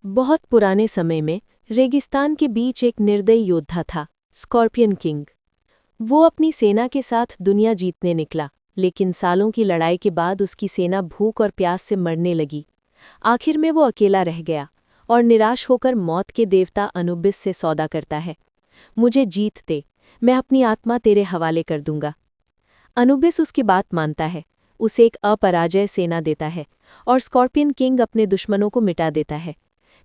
बहुत पुराने समय में रेगिस्तान के बीच एक निर्दयी योद्धा था, स्कॉर्पियन किंग। वो अपनी सेना के साथ दुनिया जीतने निकला, लेकिन सालों की लड़ाई के बाद उसकी सेना भूख और प्यास से मरने लगी। आखिर में वो अकेला रह गया और निराश होकर मौत के देवता अनुबिस से सौदा करता है। मुझे जीत दे, मैं अपनी आत्मा तेरे हवाले कर दूंगा। अनुबिस उसकी बात मानता है, उसे एक अपराजय सेना देता है और स्कॉर्पियन किंग अपने दुश्मनों को मिटा देता है।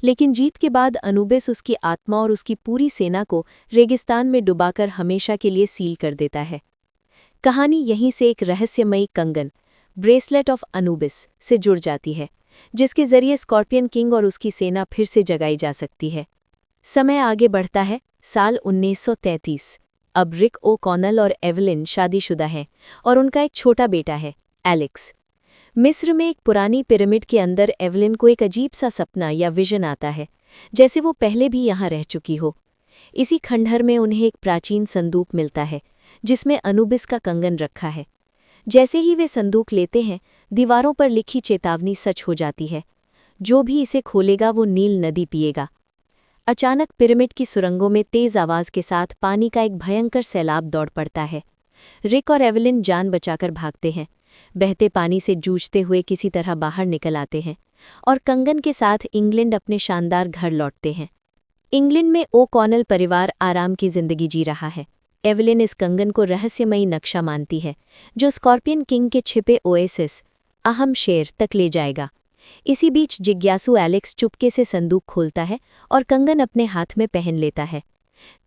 लेकिन जीत के बाद अनुबिस उसकी आत्मा और उसकी पूरी सेना को रेगिस्तान में डुबाकर हमेशा के लिए सील कर देता है। कहानी यहीं से एक रहस्यमयी कंगन, ब्रेसलेट ऑफ अनुबिस, से जुड़ जाती है, जिसके जरिए स्कॉर्पियन किंग और उसकी सेना फिर से जगाई जा सकती है। समय आगे बढ़ता है, साल 1933। अब रिक ओ कॉनल और एवलिन शादीशुदा हैं और उनका एक छोटा बेटा है, एलेक्स। मिस्र में एक पुरानी पिरामिड के अंदर एवलिन को एक अजीब सा सपना या विजन आता है, जैसे वो पहले भी यहाँ रह चुकी हो। इसी खंडहर में उन्हें एक प्राचीन संदूक मिलता है, जिसमें अनुबिस का कंगन रखा है। जैसे ही वे संदूक लेते हैं, दीवारों पर लिखी चेतावनी सच हो जाती है, जो भी इसे खोलेगा वो नील नदी पिएगा। अचानक पिरामिड की सुरंगों में तेज आवाज के साथ पानी का एक भयंकर सैलाब दौड़ पड़ता है। रिक और एवलिन जान बचाकर भागते हैं, बहते पानी से जूझते हुए किसी तरह बाहर निकल आते हैं और कंगन के साथ इंग्लैंड अपने शानदार घर लौटते हैं। इंग्लैंड में ओ कॉनल परिवार आराम की जिंदगी जी रहा है। एवलिन इस कंगन को रहस्यमयी नक्शा मानती है, जो स्कॉर्पियन किंग के छिपे ओएसिस अहम शेर तक ले जाएगा। इसी बीच जिज्ञासु एलेक्स चुपके से संदूक खोलता है और कंगन अपने हाथ में पहन लेता है।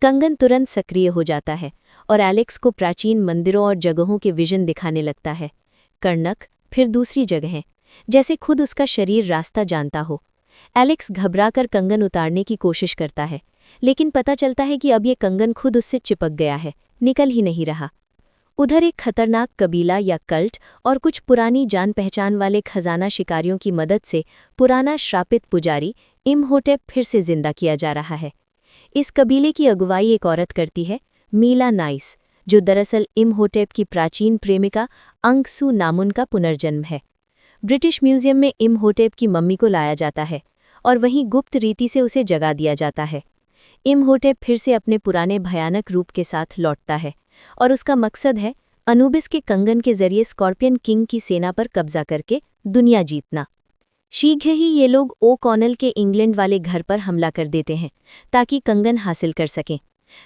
कंगन तुरंत सक्रिय हो जाता है और एलेक्स को प्राचीन मंदिरों और जगहों के विजन दिखाने लगता है। कर्णक, फिर दूसरी जगहें, जैसे खुद उसका शरीर रास्ता जानता हो। एलेक्स घबराकर कंगन उतारने की कोशिश करता है, लेकिन पता चलता है कि अब ये कंगन खुद उससे चिपक गया है, निकल ही नहीं रहा। उधर एक खतरनाक कबीला या कल्ट और कुछ पुरानी जान पहचान वाले खजाना शिकारियों की मदद से पुराना श्रापित पुजारी इमहोटेप फिर से जिंदा किया जा रहा है। इस कबीले की अगुवाई एक औरत करती है, मीला नाइस, जो दरअसल इमहोटेप की प्राचीन प्रेमिका अंगसू नामुन का पुनर्जन्म है। ब्रिटिश म्यूजियम में इमहोटेप की मम्मी को लाया जाता है और वहीं गुप्त रीति से उसे जगा दिया जाता है। इमहोटेप फिर से अपने पुराने भयानक रूप के साथ लौटता है और उसका मकसद है अनुबिस के कंगन के जरिए स्कॉर्पियन किंग की सेना पर कब्जा करके दुनिया जीतना। शीघ्र ही ये लोग ओ कॉनल के इंग्लैंड वाले घर पर हमला कर देते हैं ताकि कंगन हासिल कर सकें।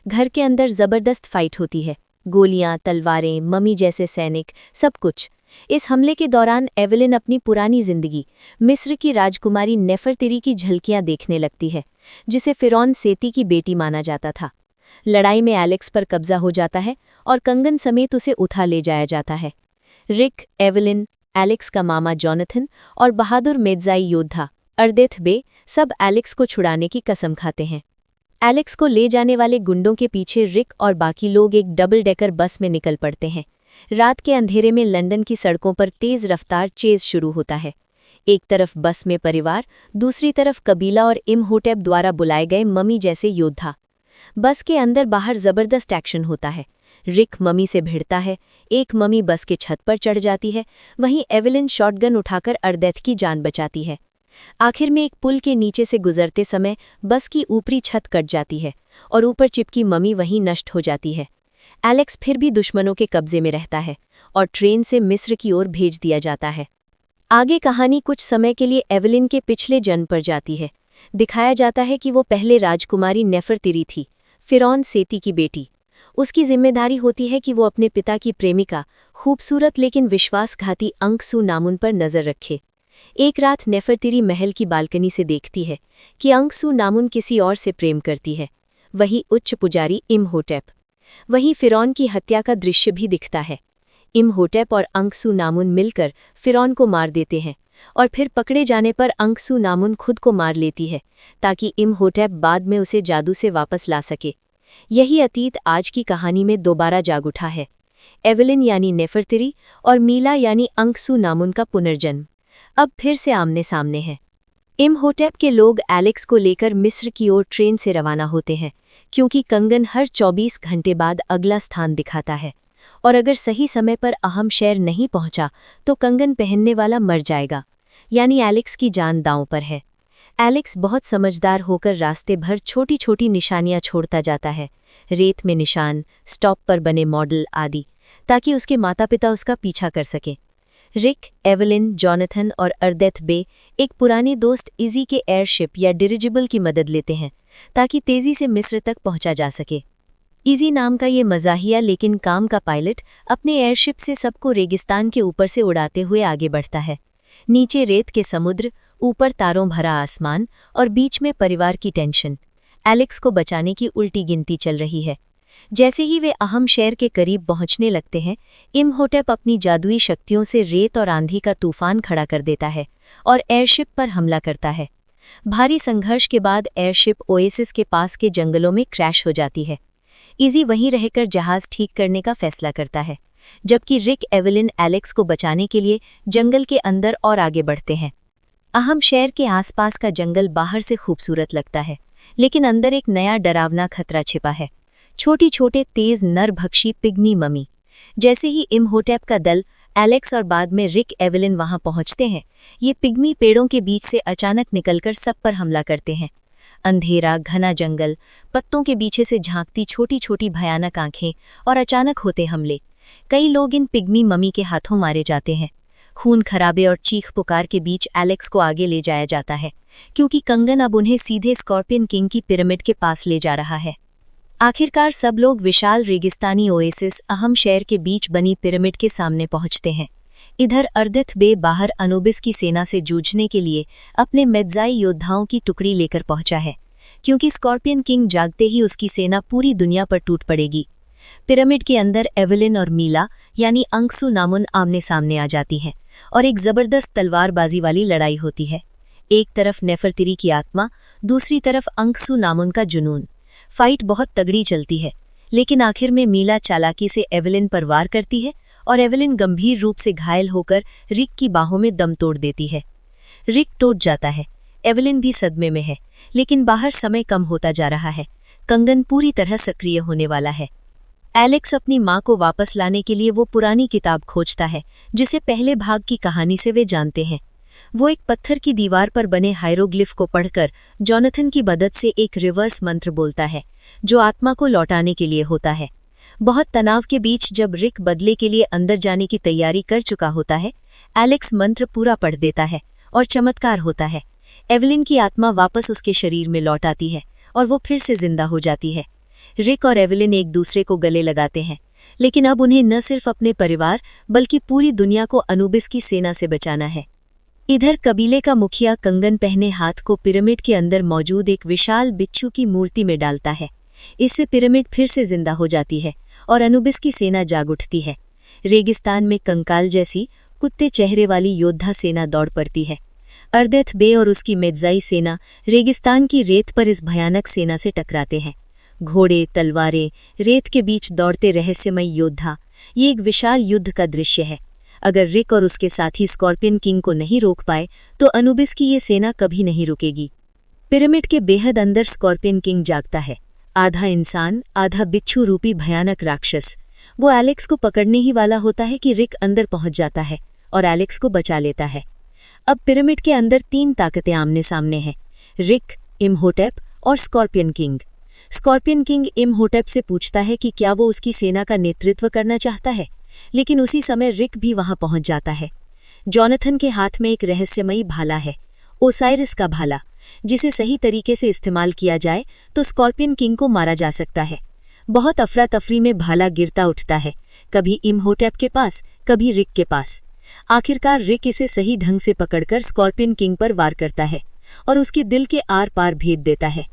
घर के अंदर जबरदस्त फाइट होती है, गोलियां, तलवारें, मम्मी जैसे सैनिक, सब कुछ। इस हमले के दौरान एवलिन अपनी पुरानी जिंदगी, मिस्र की राजकुमारी नेफरतिरी की झलकियां देखने लगती है, जिसे फिरौन सेती की बेटी माना जाता था। लड़ाई में एलेक्स पर कब्जा हो जाता है और कंगन समेत उसे उठा ले जाया जाता है। रिक, एवलिन, एलेक्स का मामा जॉनथन और बहादुर मेदजाई योद्धा अर्देथ बे सब एलेक्स को छुड़ाने की कसम खाते हैं। एलेक्स को ले जाने वाले गुंडों के पीछे रिक और बाकी लोग एक डबल डेकर बस में निकल पड़ते हैं। रात के अंधेरे में लंदन की सड़कों पर तेज रफ्तार चेज शुरू होता है। एक तरफ बस में परिवार, दूसरी तरफ कबीला और इमहोटेप द्वारा बुलाए गए मम्मी जैसे योद्धा। बस के अंदर बाहर जबरदस्त एक्शन होता है। रिक मम्मी से भिड़ता है, एक मम्मी बस के छत पर चढ़ जाती है, वहीं एवलिन शॉटगन उठाकर अर्देथ की जान बचाती है। आखिर में एक पुल के नीचे से गुजरते समय बस की ऊपरी छत कट जाती है और ऊपर चिपकी मम्मी वहीं नष्ट हो जाती है। एलेक्स फिर भी दुश्मनों के कब्जे में रहता है और ट्रेन से मिस्र की ओर भेज दिया जाता है। आगे कहानी कुछ समय के लिए एवलिन के पिछले जन्म पर जाती है। दिखाया जाता है कि वो पहले राजकुमारी नेफरतिरी थी, फिरौन सेती की बेटी। उसकी जिम्मेदारी होती है कि वो अपने पिता की प्रेमिका, खूबसूरत लेकिन विश्वासघाती अंगसू नामुन पर नजर रखे। एक रात नेफरतिरी महल की बालकनी से देखती है कि अंगसू नामुन किसी और से प्रेम करती है, वही उच्च पुजारी इमहोटेप। वहीं फिरौन की हत्या का दृश्य भी दिखता है। इमहोटेप और अंगसू नामुन मिलकर फिरौन को मार देते हैं और फिर पकड़े जाने पर अंगसू नामुन खुद को मार लेती है ताकि इमहोटेप बाद में उसे जादू से वापस ला सके। यही अतीत आज की कहानी में दोबारा जाग उठा है। एवलिन यानी नेफरतिरी और मीला यानी अंगसू नामुन का पुनर्जन्म अब फिर से आमने सामने है। इमहोटेप के लोग एलेक्स को लेकर मिस्र की ओर ट्रेन से रवाना होते हैं, क्योंकि कंगन हर 24 घंटे बाद अगला स्थान दिखाता है और अगर सही समय पर अहम शेर नहीं पहुंचा तो कंगन पहनने वाला मर जाएगा, यानी एलेक्स की जान दांव पर है। एलेक्स बहुत समझदार होकर रास्ते भर छोटी छोटी निशानियां छोड़ता जाता है, रेत में निशान, स्टॉप पर बने मॉडल आदि, ताकि उसके माता पिता उसका पीछा कर सकें। रिक, एवलिन, जॉनथन और अर्देथ बे एक पुरानी दोस्त इजी के एयरशिप या डिरिजिबल की मदद लेते हैं ताकि तेजी से मिस्र तक पहुंचा जा सके। इजी नाम का ये मज़ाहिया लेकिन काम का पायलट अपने एयरशिप से सबको रेगिस्तान के ऊपर से उड़ाते हुए आगे बढ़ता है। नीचे रेत के समुद्र, ऊपर तारों भरा आसमान और बीच में परिवार की टेंशन। एलेक्स को बचाने की उल्टी गिनती चल रही है। जैसे ही वे अहम शहर के करीब पहुंचने लगते हैं, इमहोटेप अपनी जादुई शक्तियों से रेत और आंधी का तूफान खड़ा कर देता है और एयरशिप पर हमला करता है। भारी संघर्ष के बाद एयरशिप ओएसिस के पास के जंगलों में क्रैश हो जाती है। इजी वहीं रहकर जहाज ठीक करने का फैसला करता है, जबकि रिक, एवलिन एलेक्स को बचाने के लिए जंगल के अंदर और आगे बढ़ते हैं। अहम शहर के आसपास का जंगल बाहर से खूबसूरत लगता है, लेकिन अंदर एक नया डरावना खतरा छिपा है। छोटी छोटे तेज नरभक्षी पिग्मी ममी। जैसे ही इमहोटेप का दल, एलेक्स और बाद में रिक, एवलिन वहां पहुंचते हैं, ये पिग्मी पेड़ों के बीच से अचानक निकलकर सब पर हमला करते हैं। अंधेरा, घना जंगल, पत्तों के पीछे से झांकती छोटी छोटी भयानक आंखें और अचानक होते हमले। कई लोग इन पिग्मी ममी के हाथों मारे जाते हैं। खून खराबे और चीख पुकार के बीच एलेक्स को आगे ले जाया जाता है, क्योंकि कंगन अब उन्हें सीधे स्कॉर्पियन किंग की पिरामिड के पास ले जा रहा है। आखिरकार सब लोग विशाल रेगिस्तानी ओएसिस, अहम शहर के बीच बनी पिरामिड के सामने पहुंचते हैं। इधर अर्देथ बे बाहर अनुबिस की सेना से जूझने के लिए अपने मेड्जाई योद्धाओं की टुकड़ी लेकर पहुंचा है, क्योंकि स्कॉर्पियन किंग जागते ही उसकी सेना पूरी दुनिया पर टूट पड़ेगी। पिरामिड के अंदर एवलिन और मीला यानी अंक्सू नामुन आमने सामने आ जाती हैं और एक जबरदस्त तलवारबाजी वाली लड़ाई होती है। एक तरफ नेफरतिरी की आत्मा, दूसरी तरफ अंक्सू नामुन का जुनून। फाइट बहुत तगड़ी चलती है, लेकिन आखिर में मीला चालाकी से एवलिन पर वार करती है और एवलिन गंभीर रूप से घायल होकर रिक की बाहों में दम तोड़ देती है। रिक टूट जाता है, एवलिन भी सदमे में है, लेकिन बाहर समय कम होता जा रहा है। कंगन पूरी तरह सक्रिय होने वाला है। एलेक्स अपनी माँ को वापस लाने के लिए वो पुरानी किताब खोजता है जिसे पहले भाग की कहानी से वे जानते हैं। वो एक पत्थर की दीवार पर बने हायरोग्लिफ को पढ़कर जॉनथन की मदद से एक रिवर्स मंत्र बोलता है, जो आत्मा को लौटाने के लिए होता है। बहुत तनाव के बीच जब रिक बदले के लिए अंदर जाने की तैयारी कर चुका होता है, एलेक्स मंत्र पूरा पढ़ देता है और चमत्कार होता है। एवलिन की आत्मा वापस उसके शरीर में लौट आती है और वो फिर से जिंदा हो जाती है। रिक और एवलिन एक दूसरे को गले लगाते हैं, लेकिन अब उन्हें न सिर्फ अपने परिवार बल्कि पूरी दुनिया को अनुबिस की सेना से बचाना है। इधर कबीले का मुखिया कंगन पहने हाथ को पिरामिड के अंदर मौजूद एक विशाल बिच्छू की मूर्ति में डालता है। इससे पिरामिड फिर से जिंदा हो जाती है और अनुबिस की सेना जाग उठती है। रेगिस्तान में कंकाल जैसी कुत्ते चेहरे वाली योद्धा सेना दौड़ पड़ती है। अर्देथ बे और उसकी मेड्जाई सेना रेगिस्तान की रेत पर इस भयानक सेना से टकराते हैं। घोड़े, तलवारें, रेत के बीच दौड़ते रहस्यमय योद्धा, ये एक विशाल युद्ध का दृश्य है। अगर रिक और उसके साथी स्कॉर्पियन किंग को नहीं रोक पाए तो अनुबिस की ये सेना कभी नहीं रुकेगी। पिरामिड के बेहद अंदर स्कॉर्पियन किंग जागता है, आधा इंसान आधा बिच्छू रूपी भयानक राक्षस। वो एलेक्स को पकड़ने ही वाला होता है कि रिक अंदर पहुंच जाता है और एलेक्स को बचा लेता है। अब पिरामिड के अंदर 3 ताकतें आमने सामने हैं, रिक, इमहोटेप और स्कॉर्पियन किंग। स्कॉर्पियन किंग इमहोटेप से पूछता है कि क्या वो उसकी सेना का नेतृत्व करना चाहता है, लेकिन उसी समय रिक भी वहां पहुंच जाता है। जॉनथन के हाथ में एक रहस्यमयी भाला है, ओसाइरिस का भाला, जिसे सही तरीके से इस्तेमाल किया जाए तो स्कॉर्पियन किंग को मारा जा सकता है। बहुत अफरा तफरी में भाला गिरता उठता है, कभी इमहोटेप के पास, कभी रिक के पास। आखिरकार रिक इसे सही ढंग से पकड़कर स्कॉर्पियन किंग पर वार करता है और उसके दिल के आर पार भेद देता है।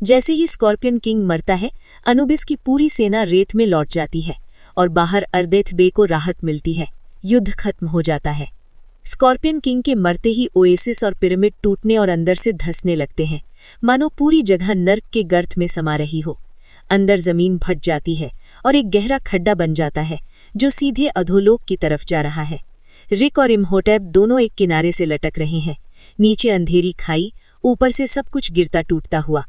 जैसे ही स्कॉर्पियन किंग मरता है, अनुबिस की पूरी सेना रेत में लौट जाती है और बाहर अर्देथ बे को राहत मिलती है। युद्ध खत्म हो जाता है। स्कॉर्पियन किंग के मरते ही ओएसिस और पिरामिड टूटने और अंदर से धंसने लगते हैं, मानो पूरी जगह नर्क के गर्त में समा रही हो। अंदर जमीन फट जाती है और एक गहरा खड्डा बन जाता है जो सीधे अधोलोक की तरफ जा रहा है। रिक और इमहोटेप दोनों एक किनारे से लटक रहे हैं, नीचे अंधेरी खाई, ऊपर से सब कुछ गिरता टूटता हुआ।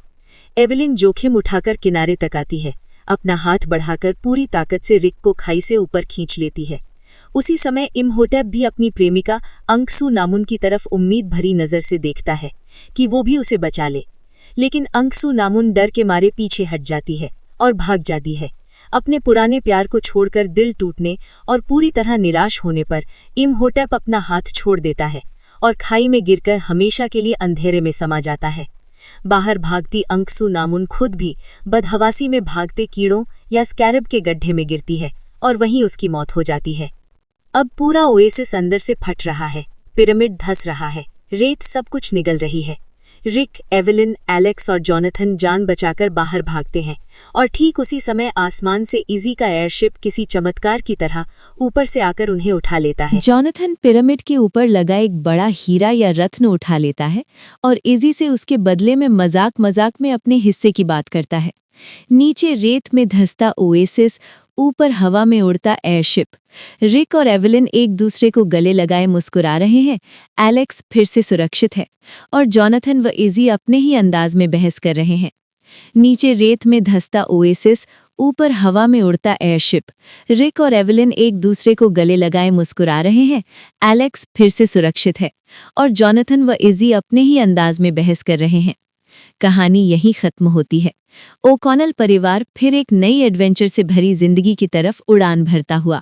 एवलिन जोखिम उठाकर किनारे तक आती है, अपना हाथ बढ़ाकर पूरी ताकत से रिक को खाई से ऊपर खींच लेती है। उसी समय इमहोटेप भी अपनी प्रेमिका अंकसुनामुन की तरफ उम्मीद भरी नजर से देखता है कि वो भी उसे बचा ले, लेकिन अंकसुनामुन डर के मारे पीछे हट जाती है और भाग जाती है। अपने पुराने प्यार को छोड़कर दिल टूटने और पूरी तरह निराश होने पर इमहोटेप अपना हाथ छोड़ देता है और खाई में गिरकर हमेशा के लिए अंधेरे में समा जाता है। बाहर भागती अंकसुनामुन खुद भी बदहवासी में भागते कीड़ों या स्कैरब के गड्ढे में गिरती है और वहीं उसकी मौत हो जाती है। अब पूरा ओएसिस अंदर से फट रहा है, पिरामिड धंस रहा है, रेत सब कुछ निगल रही है। रिक, एवेलिन, एलेक्स और जॉनथन जान बचाकर बाहर भागते हैं और ठीक उसी समय आसमान से इजी का एयरशिप किसी चमत्कार की तरह ऊपर से आकर उन्हें उठा लेता है। जॉनथन पिरामिड के ऊपर लगा एक बड़ा हीरा या रत्न उठा लेता है और इजी से उसके बदले में मजाक में अपने हिस्से की बात करता है। नीचे रेत में धंसता ओएसिस, ऊपर हवा में उड़ता एयरशिप। रिक और एवेलिन एक दूसरे को गले लगाए मुस्कुरा रहे हैं। एलेक्स फिर से सुरक्षित है और जॉनथन व इजी अपने ही अंदाज में बहस कर रहे हैं। नीचे रेत में धंसता ओएसिस, ऊपर हवा में उड़ता एयरशिप। रिक और एवेलिन एक दूसरे को गले लगाए मुस्कुरा रहे हैं। एलेक्स फिर से सुरक्षित है और जॉनथन व इजी अपने ही अंदाज में बहस कर रहे हैं। कहानी यहीं खत्म होती है। ओकॉनल परिवार फिर एक नई एडवेंचर से भरी जिंदगी की तरफ उड़ान भरता हुआ।